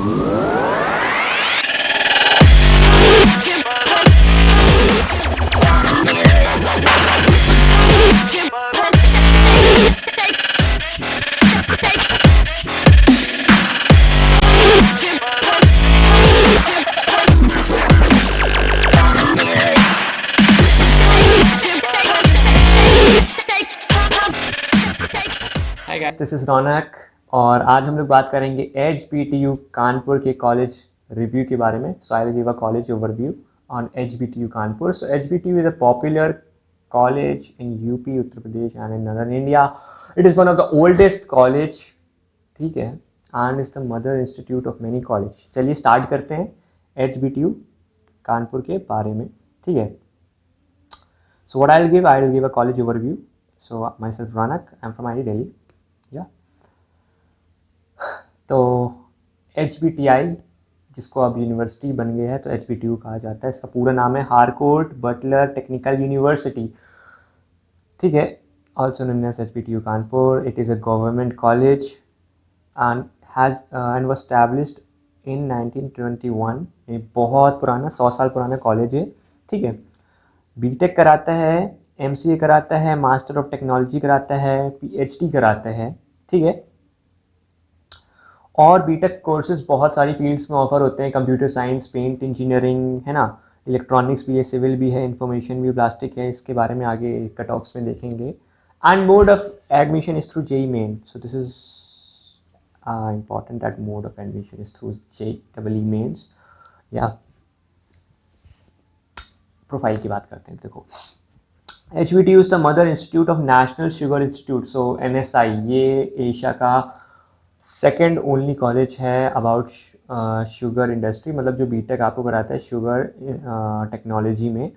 Hi guys, this is रौनक और आज हम लोग बात करेंगे HBTU कानपुर के कॉलेज रिव्यू के बारे में. So I will give a college overview on HBTU Kanpur. So HBTU is a popular college in UP, Uttar Pradesh and in northern India. It is one of the oldest college, ठीक है, and is the mother institute of many college. चलिए start करते हैं HBTU Kanpur के बारे में. ठीक है. So what I will give a college overview. So myself Raunak, I'm from IT Delhi. या तो HBTI जिसको अब यूनिवर्सिटी बन गया है तो HBTU कहा जाता है. इसका पूरा नाम है हारकोर्ट बटलर टेक्निकल यूनिवर्सिटी. ठीक है. Also known as HBTU Kanpur. It is a government college and was established in 1921. ये बहुत पुराना 100 साल पुराना कॉलेज है. ठीक है. बीटेक कराता है, MCA कराता है, मास्टर ऑफ टेक्नोलॉजी कराता है, PhD कराता है. ठीक है. और बीटेक कोर्सेज बहुत सारी फील्ड्स में ऑफर होते हैं. कंप्यूटर साइंस, पेंट इंजीनियरिंग, है ना, इलेक्ट्रॉनिक्स भी है, सिविल भी है, इंफॉर्मेशन भी, प्लास्टिक है. इसके बारे में आगे कट ऑफ्स में देखेंगे. And mode of admission is through JEE main. So this is important that mode of admission is through JEE mains. या प्रोफाइल की बात करते हैं. देखो, HBTU is the mother institute of national sugar institute. So NSI ये Asia का second only college है about sugar industry. मतलब जो बीटेक आपको कराता है शुगर टेक्नोलॉजी में.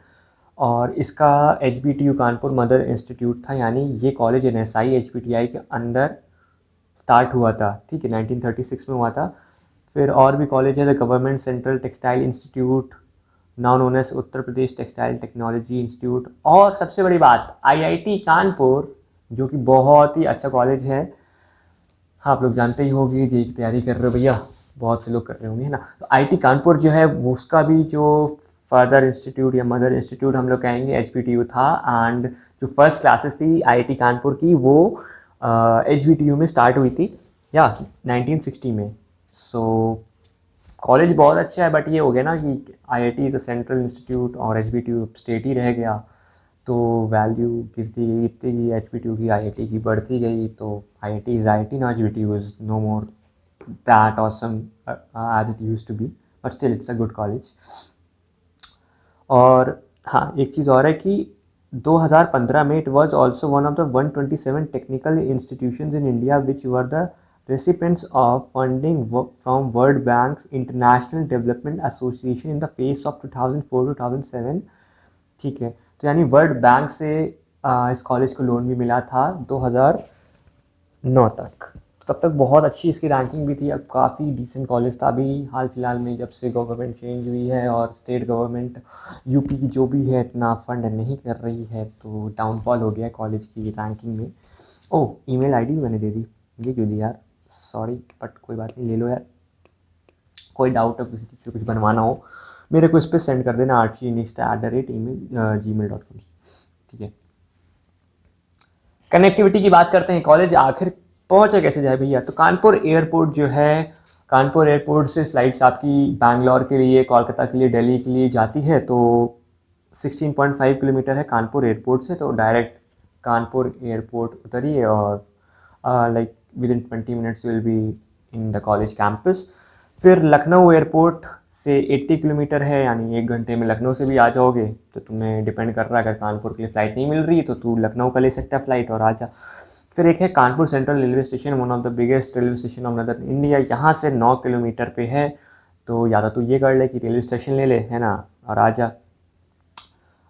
और इसका HBTU कानपुर मदर इंस्टीट्यूट था. यानी ये कॉलेज NSI HBTI के अंदर स्टार्ट हुआ था. ठीक है. 1936 में हुआ था. फिर और भी कॉलेज है. The government central textile institute, now known as Uttar Pradesh textile technology institute. और सबसे बड़ी बात IIT कानपुर, जो कि बहुत ही अच्छा कॉलेज है. हाँ, आप लोग जानते ही होंगे, जेई की तैयारी कर रहे हो भैया, बहुत से लोग कर रहे होंगे, है ना. तो IIT कानपुर जो है उसका भी जो फादर इंस्टीट्यूट या मदर इंस्टीट्यूट हम लोग कहेंगे HBTU था. एंड जो फर्स्ट क्लासेस थी IIT कानपुर की वो HBTU में स्टार्ट हुई थी या 1960 में. सो कॉलेज बहुत अच्छा है. बट ये हो गया ना कि IIT is a central institute और HBTU स्टेट ही रह गया. तो वैल्यू गिरती गई HBTU की, IIT की बढ़ती गई. तो IIT is IIT, now HBTU is no more that awesome as it used to be, but still it's a good college. और हाँ, एक चीज़ और है कि 2015 में it was also one of the 127 technical institutions in India which were the recipients of funding from World Bank's International Development Association in the phase of 2004-2007. ठीक है. तो यानी वर्ल्ड बैंक से इस कॉलेज को लोन भी मिला था 2009 तक. तो तब तक बहुत अच्छी इसकी रैंकिंग भी थी. अब काफ़ी डिसेंट कॉलेज था. अभी हाल फिलहाल में जब से गवर्नमेंट चेंज हुई है और स्टेट गवर्नमेंट यूपी की जो भी है इतना फंड नहीं कर रही है, तो डाउनफॉल हो गया है कॉलेज की रैंकिंग में. ओह, email ID भी मैंने दे दी. ये क्यों दी यार, सॉरी, बट कोई बात नहीं, ले लो यार. कोई डाउट है, किसी चीज़ को कुछ बनवाना हो मेरे को इस पर सेंड कर देना, archinixt@gmail.com. ठीक है. कनेक्टिविटी की बात करते हैं. कॉलेज आखिर पहुँचे कैसे जाए भैया. तो कानपुर एयरपोर्ट जो है, कानपुर एयरपोर्ट से फ्लाइट्स आपकी बैंगलोर के लिए, कोलकाता के लिए, दिल्ली के लिए जाती है. तो 16.5 किलोमीटर है कानपुर एयरपोर्ट से. तो डायरेक्ट कानपुर एयरपोर्ट उतरिए और like with in 20 minutes you will be in the college campus. फिर लखनऊ एयरपोर्ट से 80 किलोमीटर है, यानी 1 घंटे में लखनऊ से भी आ जाओगे. तो तुम्हें डिपेंड कर रहा है, अगर कानपुर के लिए फ़्लाइट नहीं मिल रही तो तू लखनऊ का ले सकता है फ़्लाइट और आ जा. फिर एक है Kanpur central railway station, one of the biggest railway station of नदर इंडिया. यहाँ से 9 किलोमीटर पे है. तो या तो तू ये कर ले कि रेलवे स्टेशन ले ले, है ना, और आ जा.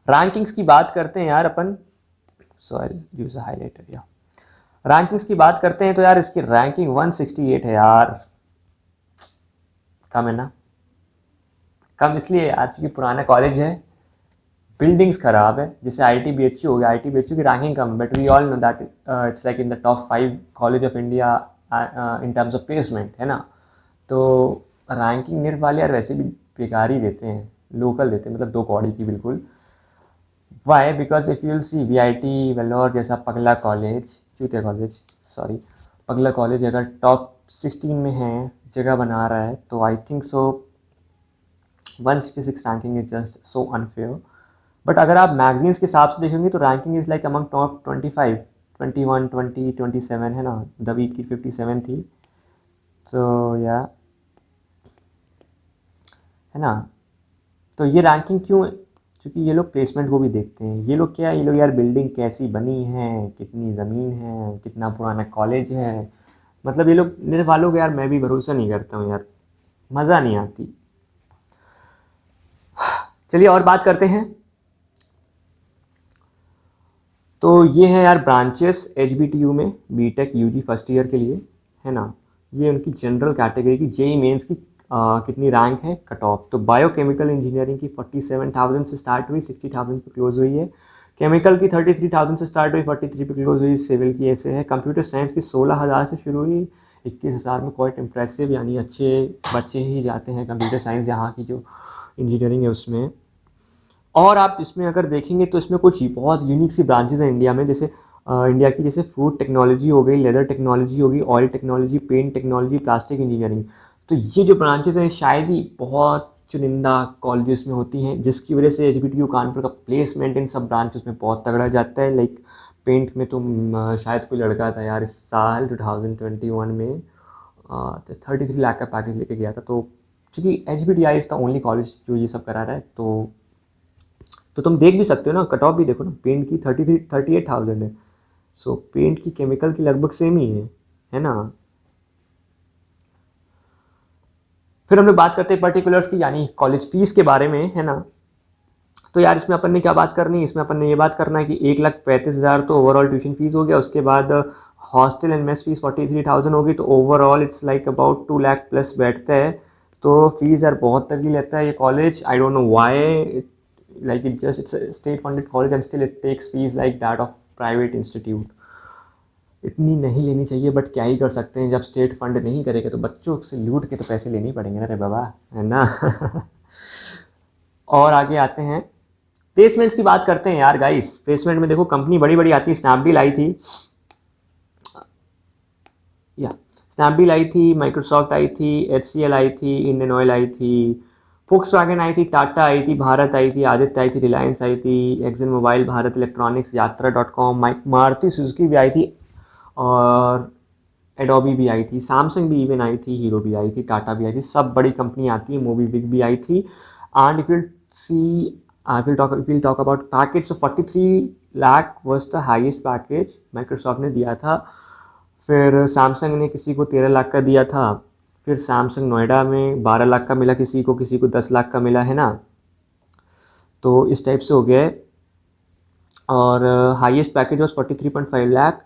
रैंकिंग्स की बात करते हैं यार अपन. सो आई यूज अ हाईलाइटर. या रैंकिंग्स की बात करते हैं तो यार इसकी रैंकिंग 168 है यार. कम है ना. कम इसलिए यार क्योंकि पुराना कॉलेज है, बिल्डिंग्स खराब है. जैसे IIT BHU हो गया, IIT BHU की रैंकिंग कम, but we all know that it's like in the top 5 college of India in terms of placement, है ना. तो रैंकिंग निर्व वाले यार वैसे भी बेकार ही देते हैं, लोकल देते हैं, मतलब 2 कौड़ी की बिल्कुल। Why? Because if you'll see VIT Vellore जैसा पगला कॉलेज, चूतिया कॉलेज, सॉरी, पगला कॉलेज अगर टॉप 16 में है, जगह बना रहा है, तो I think so 166 ranking is just so unfair. But अगर आप मैगजीन्स के हिसाब से देखेंगे तो ranking is like among top 25, 21, 20, 27 है ना, द वीक की 57 थी, तो या है ना। तो ये रैंकिंग क्यों है? क्योंकि ये लोग प्लेसमेंट को भी देखते हैं। ये लोग क्या है, ये लोग यार बिल्डिंग कैसी बनी है, कितनी ज़मीन है, कितना पुराना कॉलेज है, मतलब ये लोग मेरे वालों को यार मैं भी भरोसा नहीं करता हूँ यार, मज़ा नहीं आती। चलिए और बात करते हैं। तो ये है यार ब्रांचेस एचबीटीयू में बीटेक यूजी फर्स्ट ईयर के लिए, है ना। ये उनकी जनरल कैटेगरी की जेई मेंस की कितनी रैंक है, कट ऑफ। तो बायोकेमिकल इंजीनियरिंग की 47,000 से स्टार्ट हुई, 60,000 पे क्लोज हुई है। केमिकल की 33,000 से स्टार्ट हुई, 43 पे क्लोज हुई। सिविल की ऐसे है। कंप्यूटर साइंस की 16,000 से शुरू हुई, 21,000 में, क्वाइट इंप्रेसिव, यानी अच्छे बच्चे ही जाते हैं कंप्यूटर साइंस यहाँ की जो इंजीनियरिंग है उसमें। और आप इसमें अगर देखेंगे तो इसमें कुछ बहुत यूनिक सी ब्रांचेज हैं इंडिया में, जैसे इंडिया की जैसे फूड टेक्नोलॉजी हो गई, लेदर टेक्नोलॉजी होगी, oil technology, paint technology, plastic engineering. तो ये जो ब्रांचेज हैं शायद ही बहुत चुनिंदा कॉलेजेस में होती हैं, जिसकी वजह से एचबीटीयू कानपुर का प्लेसमेंट इन सब ब्रांचेस में बहुत तगड़ा जाता है। लाइक पेंट में तो शायद कोई लड़का था यार इस साल 2021 में 33 लाख का पैकेज लेके गया था। तो चूँकि H B T I is the only college जो ये सब करा रहा है, तो तुम देख भी सकते हो ना, कट ऑफ भी देखो ना, पेंट की 38,000 है। सो पेंट की केमिकल की लगभग सेम ही है ना। फिर हम लोग बात करते हैं पर्टिकुलर्स की, यानी कॉलेज फीस के बारे में, है ना। तो यार इसमें अपन ने क्या बात करनी है, इसमें अपन ने ये बात करना है कि 1,35,000 तो ओवरऑल ट्यूशन फीस हो गया। उसके बाद हॉस्टल एंड मेस फीस 43,000 होगी, तो overall it's like about 2 lakh plus बैठता है। तो फीस यार बहुत तगड़ी लेता है ये college. I don't know why, like it's a state funded college and still it takes fees like that of private institute। इतनी नहीं लेनी चाहिए, बट क्या ही कर सकते हैं, जब स्टेट फंड नहीं करेगा तो बच्चों से लूट के तो पैसे लेने ही पड़ेंगे ना रे बाबा, है ना। और आगे आते हैं, प्लेसमेंट्स की बात करते हैं यार गाइस। प्लेसमेंट में देखो कंपनी बड़ी बड़ी आती है, स्नैपडील आई थी, या स्नैपडील आई थी, माइक्रोसॉफ्ट आई थी, HCL आई थी, इंडियन ऑयल आई थी, फोक्सवैगन आई थी, टाटा आई थी, भारत आई थी, आदित्य आई थी, रिलायंस आई थी, एक्सन मोबाइल, भारत इलेक्ट्रॉनिक्स, यात्रा .com, मारुति सुजुकी भी आई थी, और एडोबी भी आई थी, सैमसंग भी इवन आई थी, हीरो भी आई थी, टाटा भी आई थी, सब बड़ी कंपनी आती है, मोबीबिक भी आई थी। And if you see will talk about package, so 43 lakh was the highest package Microsoft ने दिया था। फिर सैमसंग ने किसी को 13 लाख का दिया था। फिर सैमसंग नोएडा में 12 लाख का मिला किसी को 10 लाख का मिला, है ना। तो इस टाइप से हो गया है। और हाईएस्ट पैकेज वॉज 43.5 लाख।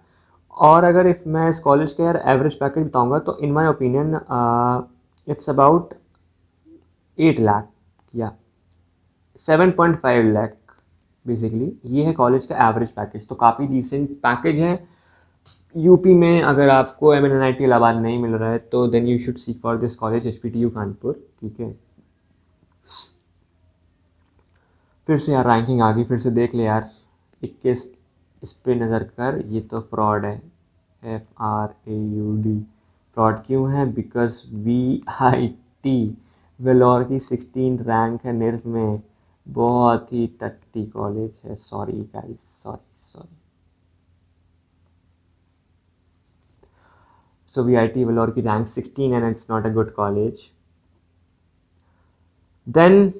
और अगर इफ मैं इस कॉलेज का यार एवरेज पैकेज बताऊंगा तो in my opinion it's about 8 lakh या 7.5 लाख बेसिकली। ये है कॉलेज का एवरेज पैकेज, तो काफ़ी डिसेंट पैकेज है। यूपी में अगर आपको MNIT इलाहाबाद नहीं मिल रहा है तो then you should seek for this college HPTU Kanpur, ठीक है। फिर से यार रैंकिंग आ गई, फिर से देख ले यार 21, इस पे नज़र कर, ये तो फ्रॉड है, FRAUD। फ्रॉड क्यों है? बिकॉज VIT वेलोर की 16 रैंक है निर्व में, बहुत ही टट्टी कॉलेज है, sorry guys, sorry. So VIT Vellore की rank 16 and it's not a good college। Then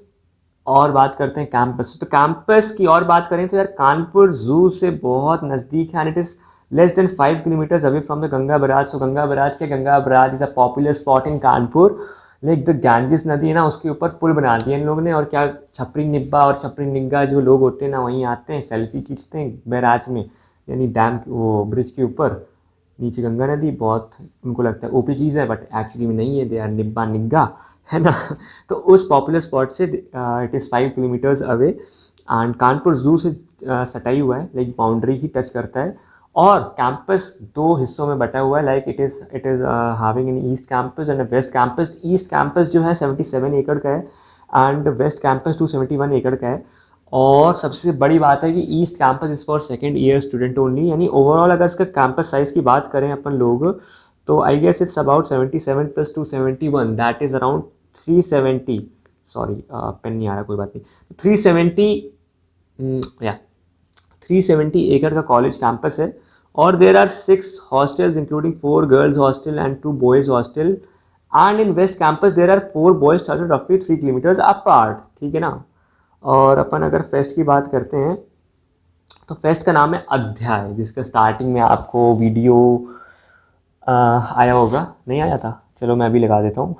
और बात करते हैं कैंपस। तो कैंपस की और बात करें तो यार कानपुर जू से बहुत नज़दीक है, and it is less than 5 kilometres away from the Ganga barrage. So Ganga barrage is a popular spot in Kanpur. Like the Ganges नदी है ना, उसके ऊपर पुल बना दिया इन लोगों ने। और क्या छपरी निब्बा और छपरी निग्गा जो लोग होते हैं ना, वहीं आते हैं, सेल्फी खींचते हैं बैराज में, यानी डैम, वो ब्रिज के ऊपर, नीचे गंगा नदी। बहुत उनको लगता है ओपी चीज़ है, बट एक्चुअली में नहीं है, दे आर निब्बा निग्गा, है ना। तो उस पॉपुलर स्पॉट से it is 5 kilometres away, and Kanpur जू से सटाई हुआ है, लाइक बाउंड्री ही टच करता है। और कैंपस दो हिस्सों में बटा हुआ है, like it is having in east campus and west campus. East campus जो है 77 एकड़ का है एंड वेस्ट कैंपस 271 एकड़ का है। और सबसे बड़ी बात है कि east campus is for second year student only, यानी ओवरऑल अगर इसका कैंपस साइज़ की बात करें अपन लोग, तो I guess it's about 77 plus 271, that is around 370। Sorry pen नहीं आ रहा, कोई बात नहीं। 370 या 370 एकड़ का कॉलेज कैंपस है। और there are 6 hostels including 4 girls hostel and 2 boys hostel. And in west campus there are 4 boys hostel रफली 3 किलोमीटर्स अपार्ट, ठीक है ना। और अपन अगर फेस्ट की बात करते हैं तो फेस्ट का नाम है अध्याय, जिसका स्टार्टिंग में आपको वीडियो आया होगा, नहीं आया था, चलो मैं भी लगा देता हूँ।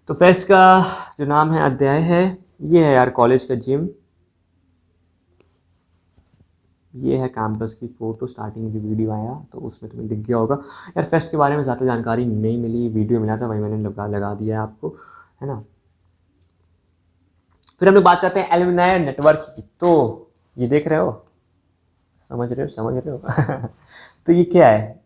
तो फेस्ट का जो नाम है अध्याय है, ये है यार कॉलेज का जिम। ये है कैंपस की फ़ोटो, स्टार्टिंग में जो वीडियो आया तो उसमें तुम्हें दिख गया होगा। यार फेस्ट के बारे में ज़्यादा जानकारी नहीं मिली, वीडियो मिला था वही मैंने लगा दिया है आपको, है ना। फिर हम लोग बात करते हैं एलुमनाई नेटवर्क की। तो ये देख रहे हो, समझ रहे हो तो ये क्या है,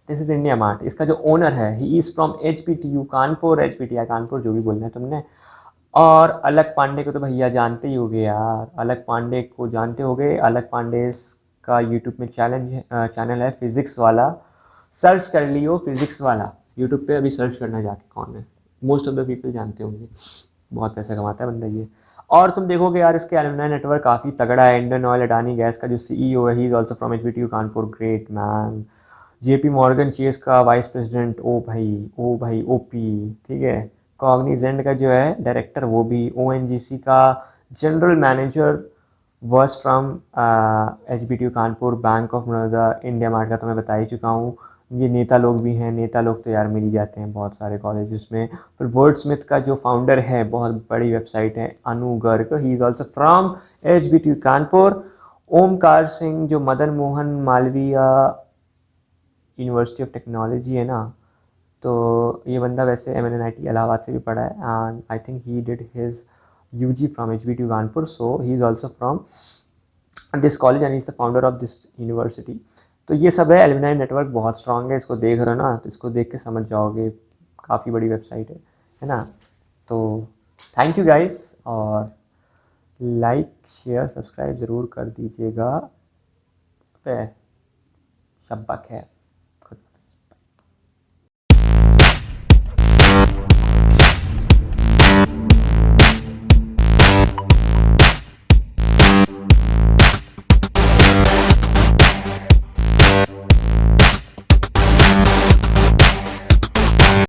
दिस इज़ इंडिया मार्ट। इसका जो ओनर है he is from HPTU Kanpur, HPTI Kanpur, जो भी बोलना है तुमने। और अलक पांडे को तो भैया जानते ही होगे यार, अलक पांडे को जानते होगे। अलक पांडे का यूट्यूब में चैनल है फिज़िक्स वाला, सर्च कर लियो फिज़िक्स वाला यूट्यूब पे, अभी सर्च करना जाके कौन है, मोस्ट ऑफ द पीपल जानते होंगे। बहुत पैसा कमाता है बंदा ये। और तुम देखोगे यार इसके एलुमनाई नेटवर्क काफ़ी तगड़ा है। इंडियन ऑयल अडानी गैस का जो CEO है ही is also from HPTU Kanpur, great man. JP Morgan Chase का वाइस प्रेसिडेंट, ओ भाई OP, ठीक है। कॉग्निजेंट का जो है डायरेक्टर वो भी, ONGC का general manager was from HPTU Kanpur, bank of Baroda, IndiaMART का तो मैं बता ही चुका हूँ। ये नेता लोग भी हैं, नेता लोग तो यार मिल ही जाते हैं बहुत सारे कॉलेजेस में। फिर वर्ड स्मिथ का जो फाउंडर है, बहुत बड़ी वेबसाइट है, Anu Garg, he is also from HPTU Kanpur. Omkar Singh जो Madan Mohan Malviya university of technology है ना, तो ये बंदा वैसे MNNIT इलाहाबाद से भी पढ़ा है, and I think he did his UG from HBTU Kanpur, so he is also from this college and is the founder of this university. तो ये सब है, एलुमनाई नेटवर्क बहुत स्ट्रांग है, इसको देख रहे हो ना, तो इसको देख के समझ जाओगे, काफ़ी बड़ी वेबसाइट है ना। तो थैंक यू गाइस, और लाइक शेयर सब्सक्राइब ज़रूर कर दीजिएगा। पे शब्बा खैर।